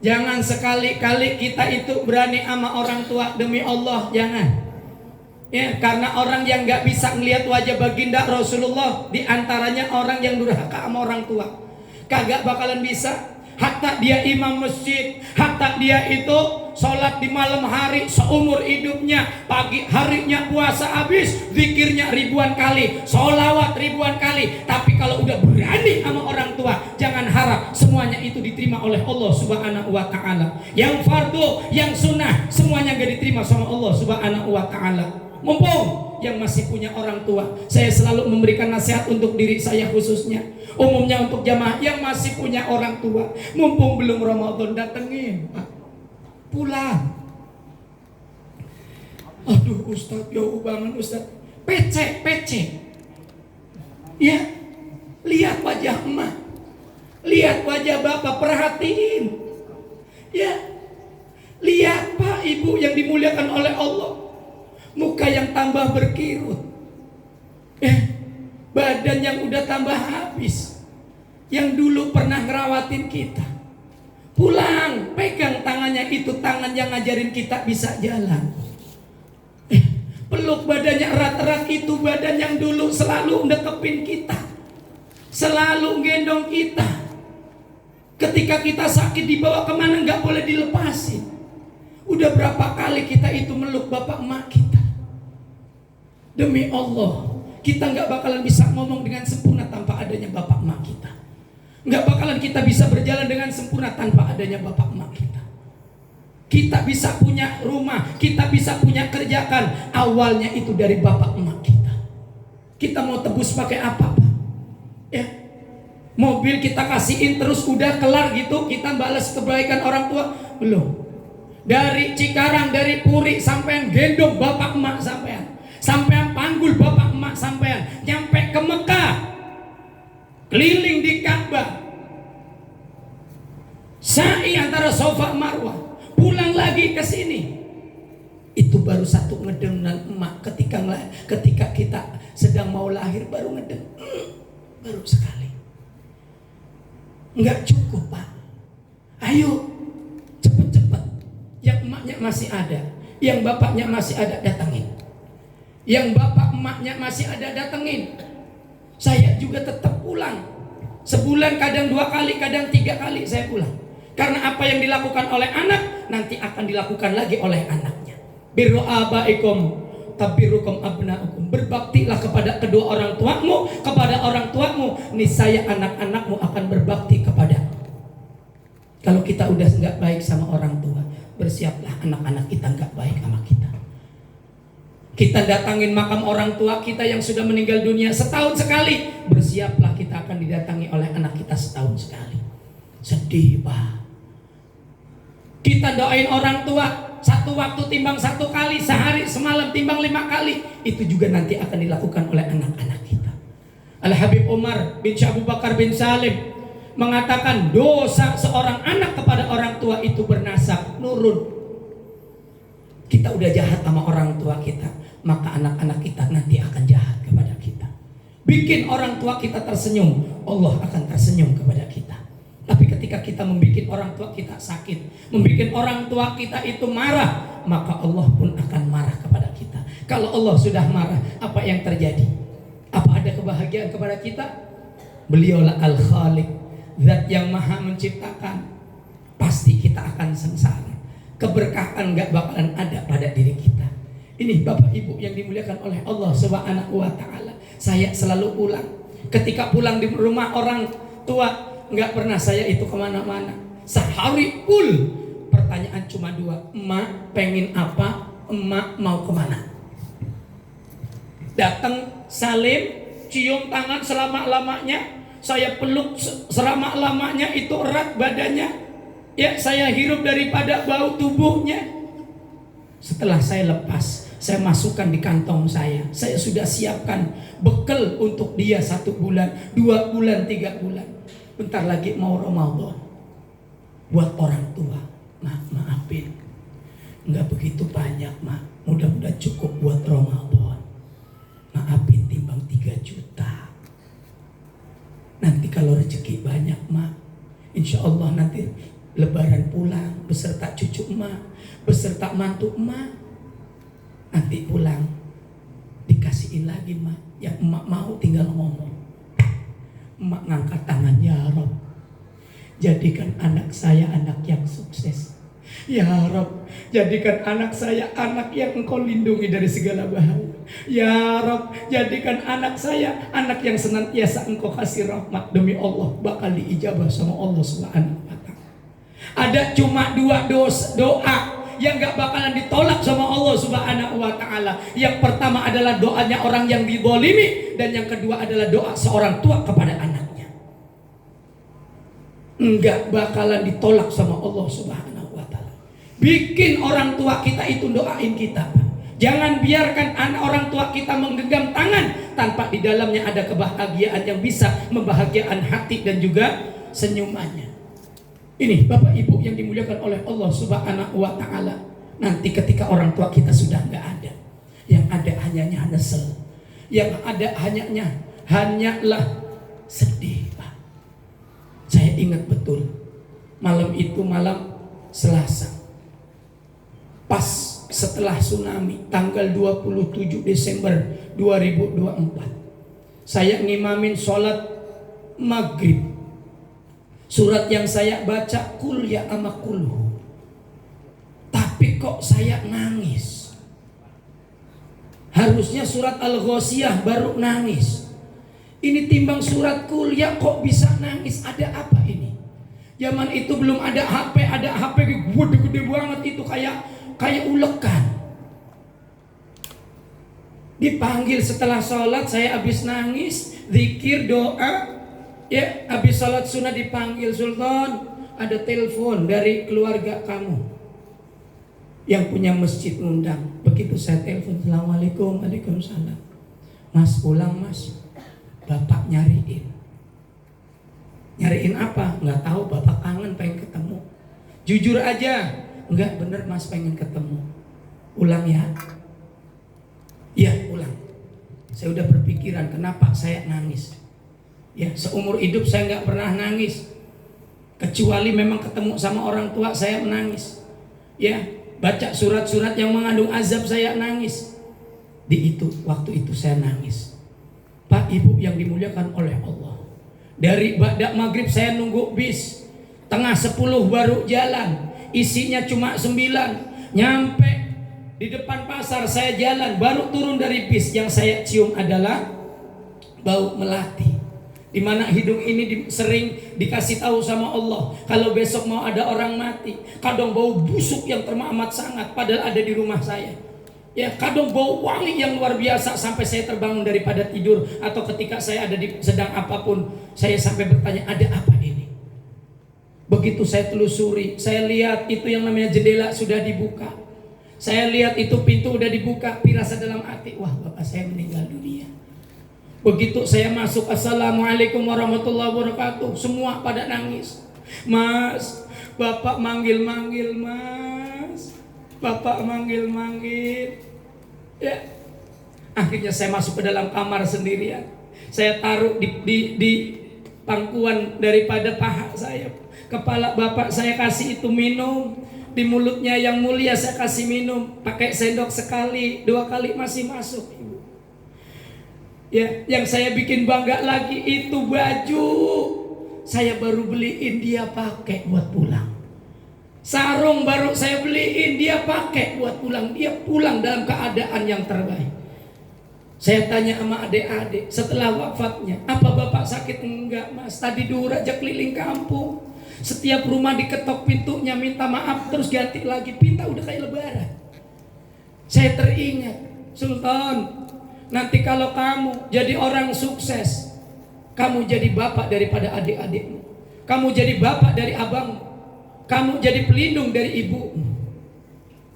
Jangan sekali-kali kita itu berani sama orang tua, demi Allah jangan. Ya, karena orang yang gak bisa ngelihat wajah baginda Rasulullah, diantaranya orang yang durhaka sama orang tua, kagak bakalan bisa. Hatta dia imam masjid, hatta dia itu sholat di malam hari seumur hidupnya, pagi harinya puasa habis, zikirnya ribuan kali, sholawat ribuan kali. Tapi kalau udah berani sama orang tua, jangan harap semuanya itu diterima oleh Allah Subhanahu wa Ta'ala. Yang fardu, yang sunnah, semuanya gak diterima sama Allah Subhanahu wa Ta'ala. Mumpung yang masih punya orang tua, saya selalu memberikan nasihat untuk diri saya khususnya, umumnya untuk jamaah yang masih punya orang tua. Mumpung belum Ramadan, datengin Pak, pulang. Aduh Ustadz, jauh banget Ustadz, pecek. Ya, lihat wajah emak, lihat wajah bapak, perhatiin. Ya, lihat Pak Ibu yang dimuliakan oleh Allah, muka yang tambah berkirut, badan yang udah tambah habis. Yang dulu pernah ngerawatin kita, pulang pegang tangannya, itu tangan yang ngajarin kita bisa jalan. Peluk badannya erat-erat, itu badan yang dulu selalu ndekepin kita, selalu gendong kita. Ketika kita sakit dibawa kemana nggak boleh dilepasin. Udah berapa kali kita itu meluk bapak emak kita. Demi Allah, kita nggak bakalan bisa ngomong dengan sempurna tanpa adanya bapak emak kita. Nggak bakalan kita bisa berjalan dengan sempurna tanpa adanya bapak emak kita. Kita bisa punya rumah, kita bisa punya kerjaan, awalnya itu dari bapak emak kita. Kita mau tebus pakai apa Pak? Ya, mobil kita kasihin terus udah kelar gitu, kita balas kebaikan orang tua, Belum. Dari Cikarang, dari Puri sampean gendong bapak emak sampean panggul bapak emak sampean nyampe ke Mekah, keliling di Ka'bah, sa'i antara Safa Marwah, pulang lagi ke sini. Itu baru satu ngedeng dan emak ketika kita sedang mau lahir baru ngedeng, baru sekali. Enggak cukup Pak. Ayo cepet-cepet. Yang emaknya masih ada, yang bapaknya masih ada, datangin. Yang bapak emaknya masih ada, datengin. Saya juga tetap pulang. Sebulan kadang 2 kali, kadang 3 kali saya pulang. Karena apa yang dilakukan oleh anak nanti akan dilakukan lagi oleh anaknya. Birru abaikum tabirukum abnaukum. Berbaktilah kepada kedua orang tuamu, kepada orang tuamu, niscaya anak-anakmu akan berbakti kepadamu. Kalau kita udah nggak baik sama orang tua, bersiaplah anak-anak kita nggak baik sama kita. Kita datangin makam orang tua kita yang sudah meninggal dunia setahun sekali, bersiaplah kita akan didatangi oleh anak kita setahun sekali. Sedih Pak. Kita doain orang tua satu waktu timbang 1 kali, sehari semalam timbang 5 kali, itu juga nanti akan dilakukan oleh anak-anak kita. Al Habib Umar bin Abu Bakar bin Salim mengatakan dosa seorang anak kepada orang tua itu bernasab nurun. Kita udah jahat sama orang tua kita, maka anak-anak kita nanti akan jahat kepada kita. Bikin orang tua kita tersenyum, Allah akan tersenyum kepada kita. Tapi ketika kita membuat orang tua kita sakit, membuat orang tua kita itu marah, maka Allah pun akan marah kepada kita. Kalau Allah sudah marah, apa yang terjadi? Apa ada kebahagiaan kepada kita? Beliaulah Al-Khaliq, Zat yang maha menciptakan. Pasti kita akan sengsara. Keberkahan gak bakalan ada pada diri kita. Ini Bapak Ibu yang dimuliakan oleh Allah Subhanahu wa ta'ala. Saya selalu pulang. Ketika pulang di rumah orang tua, gak pernah saya itu kemana-mana. Sehari full pertanyaan cuma 2. Emak pengen apa? Emak mau kemana? Datang salim, cium tangan selama-lamanya, saya peluk selama-lamanya, itu erat badannya, ya saya hirup daripada bau tubuhnya. Setelah saya lepas, saya masukkan di kantong saya sudah siapkan bekal untuk dia 1 bulan, 2 bulan, 3 bulan. Bentar lagi mau Ramadan. Buat orang tua, maafin, nggak begitu banyak mak, mudah-mudahan cukup buat Ramadan. Maafin timbang 3 juta. Nanti kalau rezeki banyak mak, insya Allah nanti lebaran pulang beserta cucu emak, beserta mantu emak. Nanti pulang dikasihin lagi mak, yang emak mau tinggal ngomong. Emak ngangkat tangan, ya Rob, jadikan anak saya anak yang sukses. Ya Rob, jadikan anak saya anak yang Engkau lindungi dari segala bahaya. Ya Rob, jadikan anak saya anak yang senantiasa Engkau kasih rahmat. Demi Allah bakal diijabah sama Allah Subhanahu wa ta'ala. Ada cuma 2 doa yang gak bakalan ditolak sama Allah Subhanahu wa ta'ala. Yang pertama adalah doanya orang yang dizalimi, dan yang kedua adalah doa seorang tua kepada anaknya. Enggak bakalan ditolak sama Allah Subhanahu wa ta'ala. Bikin orang tua kita itu doain kita. Jangan biarkan anak orang tua kita menggenggam tangan tanpa di dalamnya ada kebahagiaan yang bisa membahagiakan hati dan juga senyumannya. Ini Bapak Ibu yang dimuliakan oleh Allah Subhanahu wa ta'ala. Nanti ketika orang tua kita sudah nggak ada, yang ada hanya nyesel, yang ada hanyalah sedih Pak. Saya ingat betul malam itu malam Selasa, pas setelah tsunami tanggal 27 Desember 2024, saya ngimamin sholat maghrib. Surat yang saya baca Qul ya amakuluhu. Tapi kok saya nangis. Harusnya surat Al-Ghasyiyah baru nangis. Ini timbang surat Qul ya kok bisa nangis. Ada apa ini? Zaman itu belum ada HP, ada HP gede-gede banget itu kayak ulekan. Dipanggil setelah sholat, saya habis nangis, zikir, doa. Ya, habis sholat sunnah dipanggil, Sultan, ada telepon dari keluarga kamu yang punya masjid ngundang. Begitu saya telepon, Assalamualaikum, Waalaikumsalam. Mas pulang mas, bapak nyariin. Nyariin apa? Nggak tahu, bapak kangen pengen ketemu. Jujur aja, enggak bener mas pengen ketemu. Ulang ya. Iya ulang. Saya udah berpikiran kenapa saya nangis. Ya seumur hidup saya nggak pernah nangis. Kecuali memang ketemu sama orang tua saya menangis. Ya baca surat-surat yang mengandung azab saya nangis. Waktu itu saya nangis. Pak Ibu yang dimuliakan oleh Allah. Dari ba'da maghrib saya nunggu bis. Tengah 10 baru jalan. Isinya cuma 9. Nyampe di depan pasar saya jalan. Baru turun dari bis. Yang saya cium adalah bau melati. Di mana hidung ini sering dikasih tahu sama Allah kalau besok mau ada orang mati. Kadang bau busuk yang teramat sangat padahal ada di rumah saya. Ya, kadang bau wangi yang luar biasa sampai saya terbangun daripada tidur atau ketika saya ada di sedang apapun, saya sampai bertanya, ada apa ini? Begitu saya telusuri, saya lihat itu yang namanya jendela sudah dibuka. Saya lihat itu pintu udah dibuka, pirasa dalam hati, wah bapak saya meninggal dunia. Begitu saya masuk, Assalamualaikum warahmatullahi wabarakatuh. Semua pada nangis. Mas, bapak manggil-manggil mas. Bapak manggil-manggil. Ya. Akhirnya saya masuk ke dalam kamar sendirian. Saya taruh di pangkuan daripada paha saya. Kepala bapak saya kasih itu minum. Di mulutnya yang mulia saya kasih minum. Pakai sendok sekali, 2 kali masih masuk. Ya, yang saya bikin bangga lagi itu baju saya baru beliin dia pakai buat pulang. Sarung baru saya beliin dia pakai buat pulang. Dia pulang dalam keadaan yang terbaik. Saya tanya sama adik-adik setelah wafatnya, apa bapak sakit? Enggak mas, tadi duhur aja keliling kampung. Setiap rumah diketok pintunya minta maaf terus ganti lagi. Pinta udah kayak lebaran. Saya teringat, Sultan, nanti kalau kamu jadi orang sukses, kamu jadi bapak daripada adik-adikmu, kamu jadi bapak dari abangmu, kamu jadi pelindung dari ibu.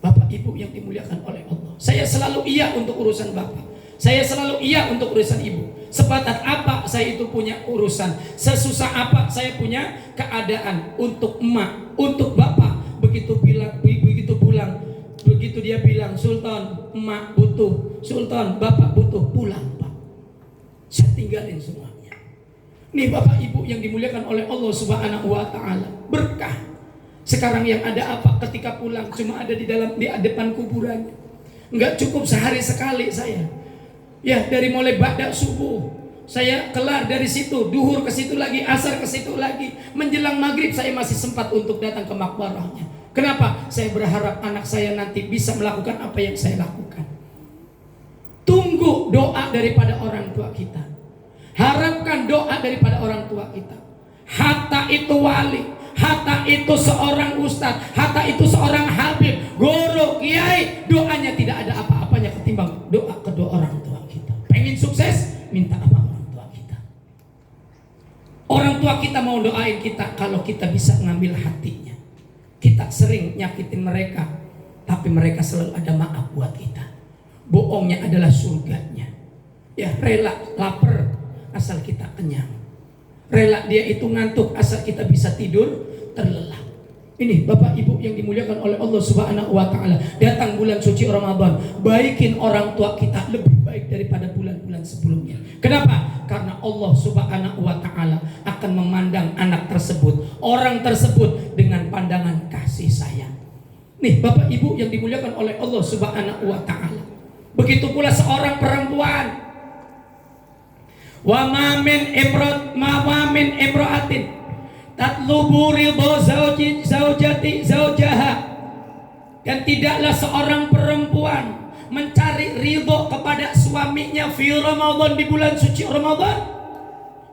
Bapak ibu yang dimuliakan oleh Allah, saya selalu iya untuk urusan bapak, saya selalu iya untuk urusan ibu. Sepatat apa saya itu punya urusan, sesusah apa saya punya keadaan untuk emak, untuk bapak. Begitu dia bilang, Sultan, emak butuh, Sultan, bapak butuh, pulang pak. Saya tinggalin semuanya. Nih bapak ibu yang dimuliakan oleh Allah Subhanahu wa ta'ala, berkah. Sekarang yang ada apa ketika pulang? Cuma ada di depan kuburannya. Enggak cukup sehari sekali saya. Ya dari mulai ba'da subuh saya kelar dari situ, duhur ke situ lagi, asar ke situ lagi, menjelang maghrib saya masih sempat untuk datang ke makbarahnya. Kenapa? Saya berharap anak saya nanti bisa melakukan apa yang saya lakukan. Tunggu doa daripada orang tua kita. Harapkan doa daripada orang tua kita. Hatta itu wali, hatta itu seorang ustadz, hatta itu seorang habib, guru, kiai, doanya tidak ada apa-apanya ketimbang doa kedua orang tua kita. Pengen sukses, minta sama orang tua kita. Orang tua kita mau doain kita kalau kita bisa ngambil hatinya. Kita sering nyakitin mereka, tapi mereka selalu ada maaf buat kita. Bohongnya adalah surganya. Ya rela lapar asal kita kenyang. Rela dia itu ngantuk asal kita bisa tidur terlelap. Ini Bapak Ibu yang dimuliakan oleh Allah Subhanahu wa ta'ala. Datang bulan suci Ramadan, baikin orang tua kita lebih baik daripada bulan-bulan sebelumnya. Kenapa? Karena Allah Subhanahu wa ta'ala akan memandang anak tersebut, orang tersebut dengan pandangan kasih sayang. Nih Bapak Ibu yang dimuliakan oleh Allah Subhanahu wa ta'ala. Begitu pula seorang perempuan. Wa ma min imra'atin tatlubu ridha zaujaha, dan tidaklah seorang perempuan mencari ridho kepada suaminya fi Ramadan, di bulan suci Ramadan,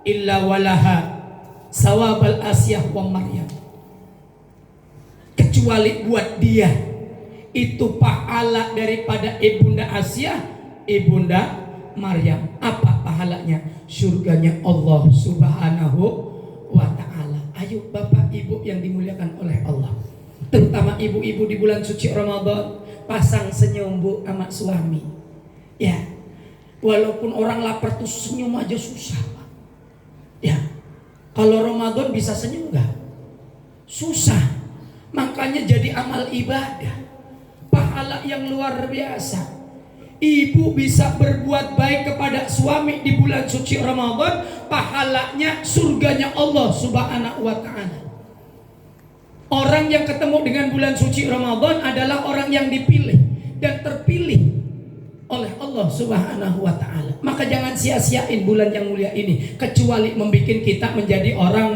illa walaha sawabal Asyah wa Maryam, kecuali buat dia itu pahala daripada ibunda Asyah, ibunda Maryam. Apa pahalanya? Surganya Allah Subhanahu wa ta'ala. Ayo Ayo Bapak Ibu yang dimuliakan oleh Allah, terutama ibu-ibu di bulan suci Ramadan, pasang senyum Bu sama suami. Ya, walaupun orang lapar tuh senyum aja susah Pak. Ya, kalau Ramadan bisa senyum nggak? Susah. Makanya jadi amal ibadah, pahala yang luar biasa. Ibu bisa berbuat baik kepada suami di bulan suci Ramadan, pahalanya surganya Allah Subhanahu wa ta'ala. Orang yang ketemu dengan bulan suci Ramadan adalah orang yang dipilih dan terpilih oleh Allah Subhanahu wa ta'ala. Maka jangan sia-siain bulan yang mulia ini, kecuali membuat kita menjadi orang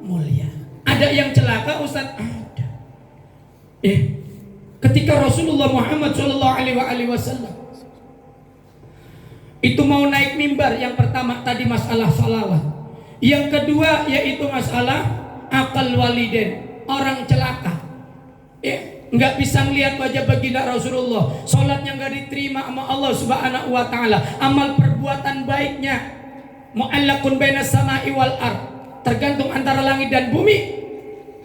mulia. Ada yang celaka Ustaz? Ada. Ketika Rasulullah Muhammad SAW itu mau naik mimbar, yang pertama tadi masalah salawat, yang kedua yaitu masalah akal waliden, orang celaka. Nggak bisa ngelihat wajah baginda Rasulullah, sholatnya nggak diterima sama Allah Subhanahu wa ta'ala, amal perbuatan baiknya mu'allaqun bainas sama'i wal ard, tergantung antara langit dan bumi,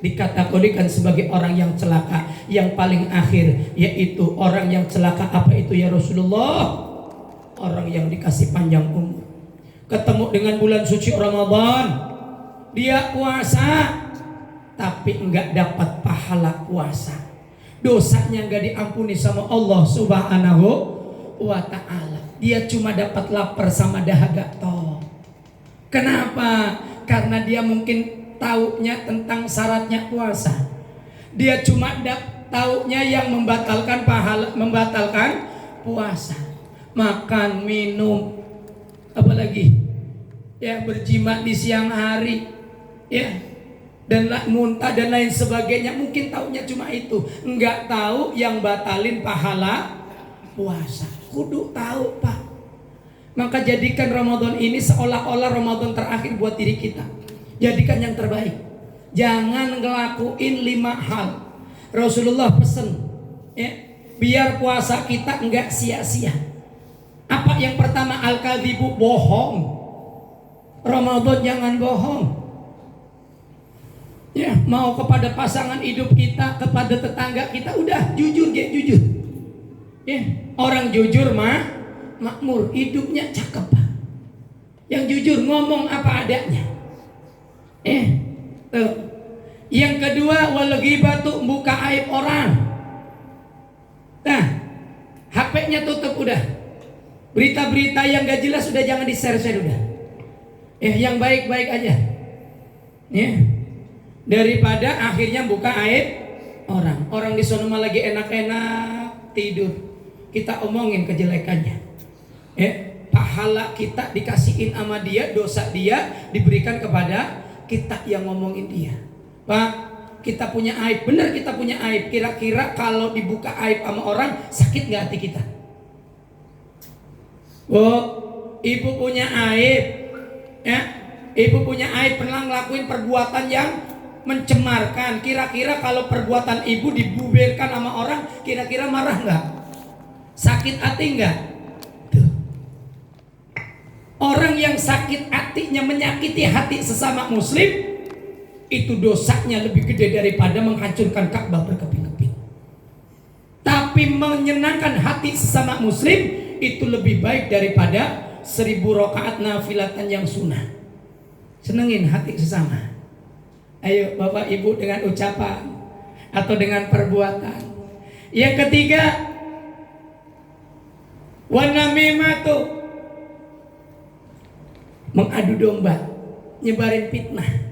dikategorikan sebagai orang yang celaka. Yang paling akhir yaitu orang yang celaka apa itu ya Rasulullah? Orang yang dikasih panjang umur, ketemu dengan bulan suci Ramadan, dia puasa tapi enggak dapat pahala puasa, dosanya enggak diampuni sama Allah Subhanahu wa ta'ala, dia cuma dapat lapar sama dahaga toh. Kenapa? Karena dia mungkin taunya tentang syaratnya puasa, dia cuma taunya yang membatalkan pahala, membatalkan puasa, makan, minum, apalagi ya berjima di siang hari, ya, dan muntah dan lain sebagainya, mungkin taunya cuma itu, enggak tahu yang batalin pahala puasa. Kudu tahu Pak. Maka jadikan Ramadan ini seolah-olah Ramadan terakhir buat diri kita. Jadikan yang terbaik. Jangan ngelakuin 5 hal. Rasulullah pesen, ya, biar puasa kita enggak sia-sia. Apa yang pertama? Al-kadhibu, bohong. Ramadan jangan bohong. Ya, mau kepada pasangan hidup kita, kepada tetangga kita, udah jujur ya, jujur. Ya, orang jujur makmur, hidupnya cakep Pak. Yang jujur ngomong apa adanya. Tuh. Yang kedua, wal ghibatu, buka aib orang. Nah, HP-nya tutup udah. Berita-berita yang gak jelas sudah jangan di-share udah. Yang baik-baik aja. Ya. Daripada akhirnya buka aib orang. Orang di sono mah lagi enak-enak tidur, kita omongin kejelekannya. Pahala kita dikasihin sama dia, dosa dia diberikan kepada kita yang ngomongin dia. Pak, kita punya aib, benar kita punya aib. Kira-kira kalau dibuka aib sama orang, sakit gak hati kita? Ibu punya aib, ya, ibu punya aib pernah ngelakuin perbuatan yang mencemarkan. Kira-kira kalau perbuatan ibu dibuberkan sama orang, kira-kira marah nggak? Sakit hati nggak? Orang yang sakit hatinya menyakiti hati sesama muslim, itu dosanya lebih gede daripada menghancurkan Ka'bah berkeping-keping. Tapi menyenangkan hati sesama muslim itu lebih baik daripada 1000 rakaat nafilatan yang sunnah. Senengin hati sesama. Ayo Bapak Ibu dengan ucapan atau dengan perbuatan. Yang ketiga, wanamimatu, mengadu domba, nyebarin fitnah.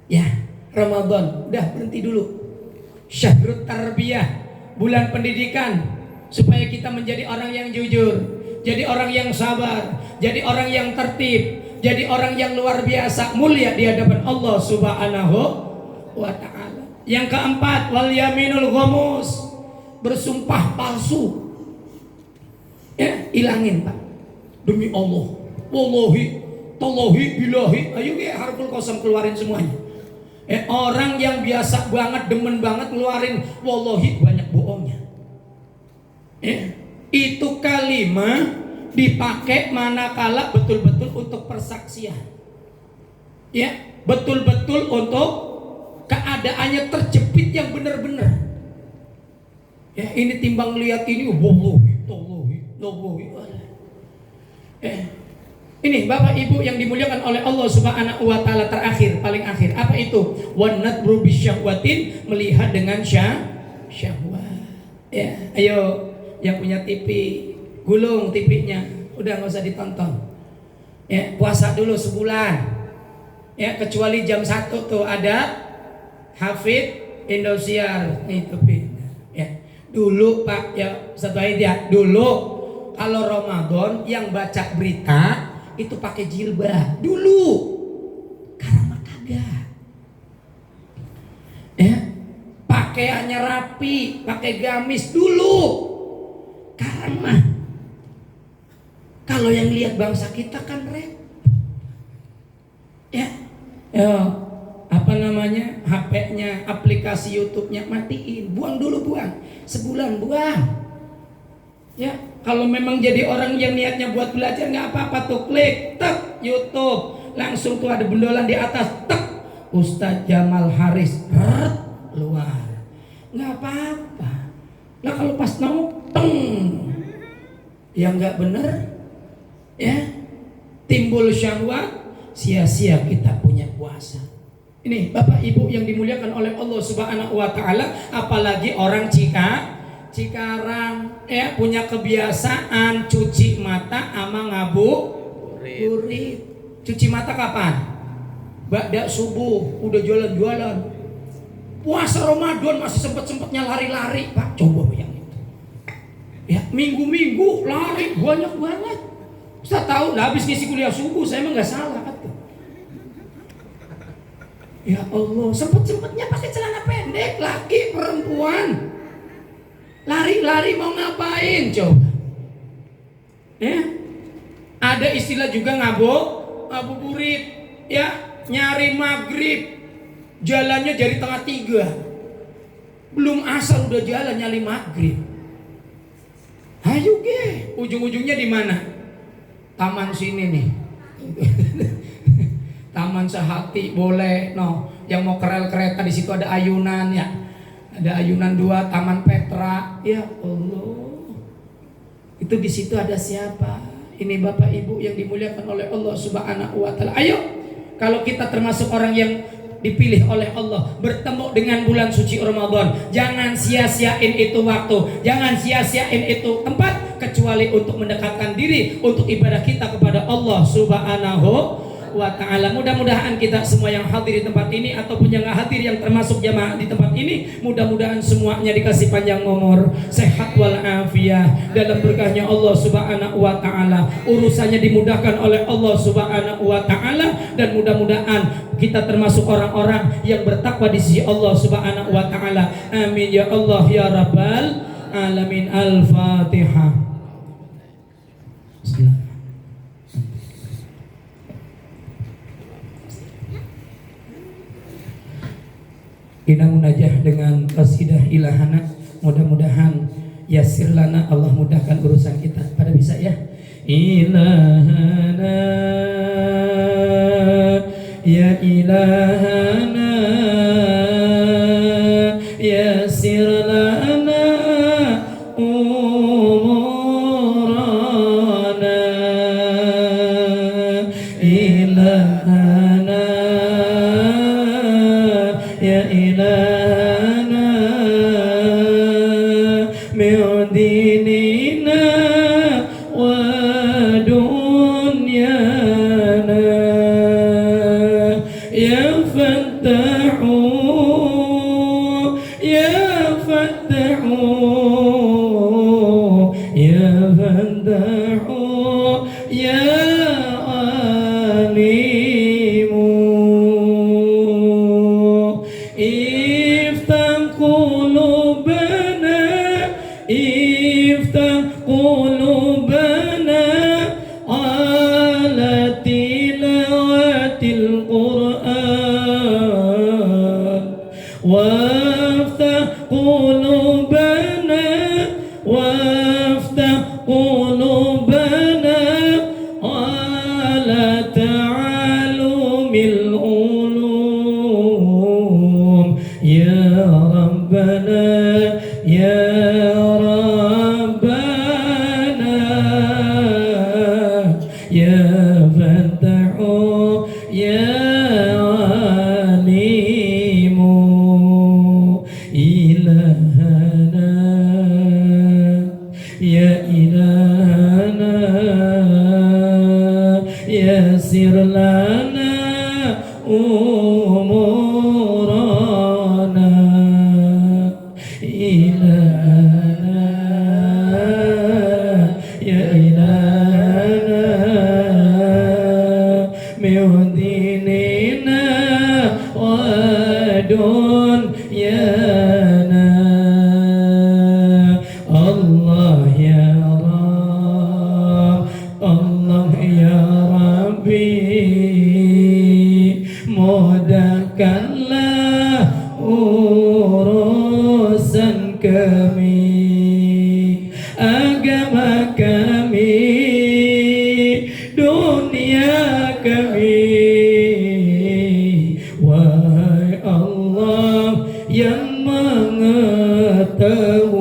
Ya, Ramadan udah berhenti dulu. Syahrut tarbiyah, bulan pendidikan, supaya kita menjadi orang yang jujur, jadi orang yang sabar, jadi orang yang tertib, jadi orang yang luar biasa mulia di hadapan Allah Subhanahu wa ta'ala. Yang keempat, wal yaminul ghamus, bersumpah palsu. Ya, ilangin Pak. Demi Allah, wallahi, tallahi, billahi, ayo ya harful qasam keluarin semuanya. Orang yang biasa banget, demen banget ngeluarin wallahi, banyak bohongnya. Itu kalimat dipakai manakala betul-betul untuk persaksian. Ya, betul-betul untuk keadaannya terjepit yang benar-benar. Ya, ini timbang lihat ini, ini Bapak Ibu yang dimuliakan oleh Allah Subhanahu wa taala, terakhir, paling akhir. Apa itu? Wan nadru bisyahwatin, melihat dengan syahwat. Ya, ayo yang punya TV, gulung TV-nya, udah nggak usah ditonton. Ya, puasa dulu sebulan. Ya, kecuali jam 1 tuh ada Hafid Indosiar itu. Ya. Dulu Pak, ya satu idea. Dulu kalau Ramadan yang baca berita itu pakai jilbab dulu. Karena kagak. Ya, pakaiannya rapi, pakai gamis dulu. Karena kalau yang lihat bangsa kita kan ya, apa namanya, HP-nya, aplikasi YouTube-nya matiin, buang dulu, sebulan buang. Ya, kalau memang jadi orang yang niatnya buat belajar nggak apa-apa tuh, klik tek YouTube, langsung tuh ada bendolan di atas, tek Ustadz Jamal Haris, luar, nggak apa-apa. Nah kalau pas nongteng yang nggak bener, ya timbul syahwat, sia-sia kita punya puasa. Ini Bapak Ibu yang dimuliakan oleh Allah Subhanahu wa taala, apalagi orang Cikarang ya punya kebiasaan cuci mata sama ngabuburit. Cuci mata kapan? Ba'da subuh, udah jualan-jualan. Puasa Ramadan masih sempet-sempetnya lari-lari, Pak. Coba bayangin. Ya, minggu-minggu lari banyak banget. Saya tahu lah, habis ngisi kuliah subuh, saya emang nggak salah kan tuh. Ya Allah, sempet-sempetnya pakai celana pendek, laki perempuan. Lari-lari mau ngapain coba? Ya, ada istilah juga ngabuburit, ya nyari maghrib, jalannya dari tengah 3, belum asal udah jalan nyari maghrib. Ayo ge, ujung-ujungnya di mana? Taman sini nih. Taman Sehati boleh, yang mau kerel kereta di situ ada ayunan ya. Ada ayunan 2, Taman Petra. Ya Allah. Itu di situ ada siapa? Ini Bapak Ibu yang dimuliakan oleh Allah Subhanahu wa taala. Ayo, kalau kita termasuk orang yang dipilih oleh Allah bertemu dengan bulan suci Ramadan, jangan sia-siain itu waktu, jangan sia-siain itu tempat, kecuali untuk mendekatkan diri untuk ibadah kita kepada Allah Subhanahu wa ta'ala. Mudah-mudahan kita semua yang hadir di tempat ini ataupun yang nggak hadir yang termasuk jamaah di tempat ini, mudah-mudahan semuanya dikasih panjang umur, sehat walafiat, dalam berkahnya Allah Subhanahu wa ta'ala, urusannya dimudahkan oleh Allah Subhanahu wa ta'ala, dan mudah-mudahan kita termasuk orang-orang yang bertakwa di sisi Allah Subhanahu wa ta'ala. Amin ya Allah ya Rabbal alamin. Al-Fatihah. Kita munajah dengan qasidah ilahana, mudah-mudahan yasir lana, Allah mudahkan urusan kita. Pada bisa ya? Ilahana ya ilahana yasir lana umurana ilahana ya ilahana min dinina wa dunyana ya fattahu ya fattahu ya fattahu ya alimu iftah qulubana iftah qulubana ala tilawatil Qur'an waftah qulubana waftah qulubana ala ta'alumil ulum ya ilahana yassir lana umurana ilahana ya ilahana min dinina wa dunyana Allah ya Rabb Allah ya Rabbi mudahkanlah urusan kami agama kami dunia kami wahai Allah yang mengetahui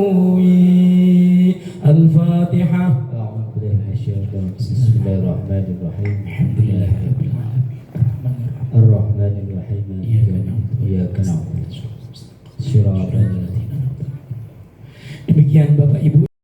Al-Fatihah. Bismillahirrahmanirrahim. Alhamdulillahirabbil alamin. Ar-Rahmanirrahim. Iyyaka na'budu wa iyyaka nasta'in. Demikian Bapak Ibu.